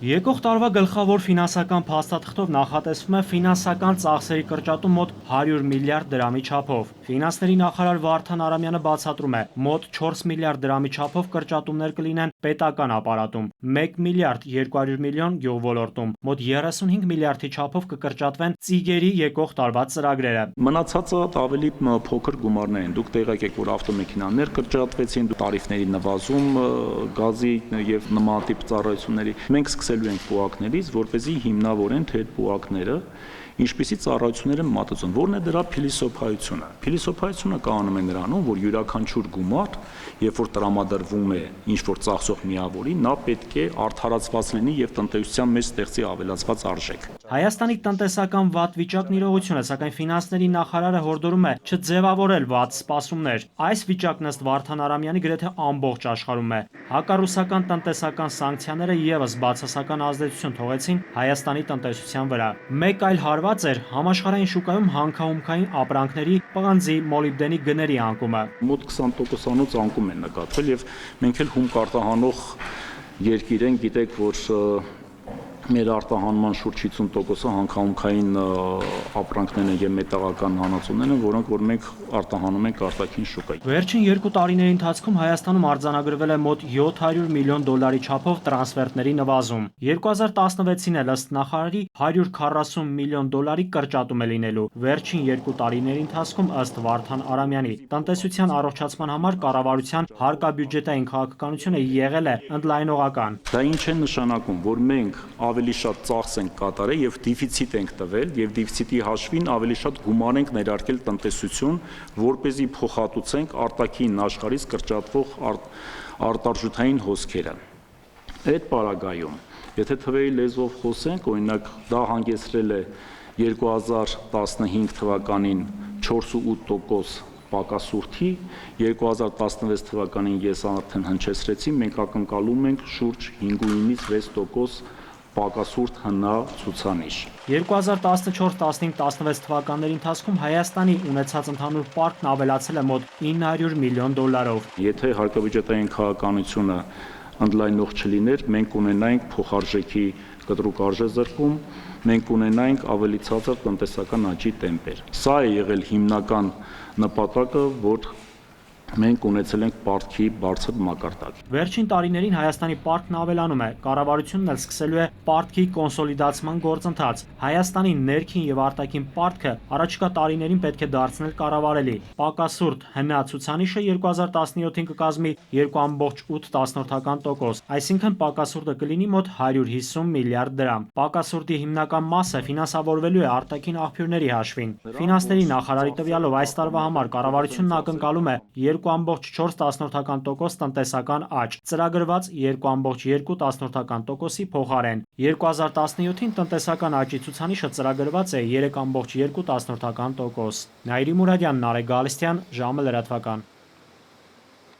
Եկող տարվա գլխավոր ֆինանսական փաստաթղթով նախատեսվում է ֆինանսական ծախսերի կրճատում մոտ 100 միլիարդ դրամի չափով։ Ֆինանսների նախարար Վարդան Արամյանը բացատրում է, մոտ 4 միլիարդ դրամի չափով կրճատումներ կլինեն պետական ապարատում, 1 միլիարդ 200 միլիոն գյուղոլորտում, մոտ 35 միլիարդի չափով կկրճատվեն ծիգերի եկող տարվա ծրագրերը։ Մնացածը ավելի փոքր գումարներ են։ Դուք տեղյակ եք, որ ավտոմեքենաներ կրճատվեցին, տարիֆների նվազում, գազի եւ նման տիպ ծառայությունների։ Մենք սկսելու ենք պուակներից, որպեսզի հիմնավորեն թե այդ պուակները ինչպիսի ծառայություններ են մատուցում, որն է դրա փիլիսոփայությունը։ Փիլիսոփայությունը կանում է նրանում, որ յուրաքանչյուր գումար, երբ որ տրամադրվում է ինչ-որ ծախսող միավորի, նա պետք է արդարացված լինի եւ տնտեսության մեջ ստեղծի ավելացված արժեք։ Հայաստանի տնտեսական վատ վիճակն իրողություն է, սակայն ֆինանսների նախարարը հորդորում է չձևավորել վատ սպասումներ։ Այս վիճակն ըստ Վարդան Արամյանի գրեթե ամբողջ աշխարհում է։ Հակառուսական տնտեսական սանկցիաները եւս բացասական ազդեցություն թողեցին Հայաստանի տնտեսության վրա։ Մեկ այլ հարված էր համաշխարհային շուկայում հանքահումքային ապրանքների պղնձի, մոլիբդենի գների անկումը։ Մոտ 20%-անոց անկում է նկատվել եւ մենք էլ հումք արտահանող երկիր ենք, գիտեք, որ մեր արտահանման շուրջ 50%-ը հանքահումքային ապրանքներն են եւ մետաղական հանածոներն են, որոնք որ մենք արտահանում ենք արտաքին շուկա։ Վերջին 2 տարիների ընթացքում Հայաստանում արձանագրվել է մոտ 700 միլիոն դոլարի չափով տրանսֆերտների նվազում։ 2016-ին էլ ըստ նախարարի 140 միլիոն դոլարի կրճատում է լինելու։ Վերջին 2 տարիների ընթացքում ըստ Վարդան Արամյանի տնտեսության առողջացման համար կառավարության հարկաբյուջետային քաղաքականությունը եղել է ընդլայնողական։ Դա ինչ է նշանակում, որ մենք ավելի շատ ծախս ենք կատարել եւ դեֆիցիտ ենք տվել եւ դեֆիցիտի հաշվին ավելի շատ գումար ենք ներարկել տնտեսություն, որպեսզի փոխհատուցենք արտաքին աշխարհից կրճատվող արտարժութային հոսքերը։ Այդ պարագայում, եթե թվերի լեզվով խոսենք, օրինակ դա հանգեցրել է 2015 թվականին 4.8% պակասուրդի, 2016 թվականին ես արդեն հնչեցրեցի, մենք ակնկալում ենք շուրջ 5.9-ից 6% պակասուրդ հնա ցուցանիշ։ 2014-15-16 թվականների ընթացքում Հայաստանի ունեցած ընդհանուր պարտքն ավելացել է մոտ 900 միլիոն դոլարով։ Եթե հարկաբյուջետային քաղաքականությունը ընդլայնող չլիներ, մենք ունենայինք փոխարժեքի կտրուկ արժեզրկում, մենք ունենայինք ավելի ցածր տնտեսական աճի տեմպեր։ Սա է եղել հիմնական նպատակը, որ մենք ունեցել ենք պարտքի բարձր մակարդակ։ Վերջին տարիներին Հայաստանի պարտքն ավելանում է, կառավարությունն էլ սկսելու է պարտքի կոնսոլիդացման գործընթաց։ Հայաստանի ներքին եւ արտաքին պարտքը առաջիկա տարիներին պետք է դարձնել կառավարելի։ Պակասուրդ հնա ցուցանիշը 2017-ին կկազմի 2.8%, այսինքն պակասուրդը կլինի մոտ 150 միլիարդ դրամ։ Պակասուրդի հիմնական մասը ֆինանսավորվելու է արտաքին աղբյուրների հաշվին։ Ֆինանսների նախարարի տվյալով այս տարվա համար կառավարությունն ակնկալում է 2.4% տնտեսական աճ, ծրագրված 2.2%-ի փոխարեն։ 2017-ին տնտեսական աճի ցուցանիշը ծրագրված է 3.2%։ Նայիրի Մուրադյան, Նարեկ Գալստյան, ժամը լրատվական։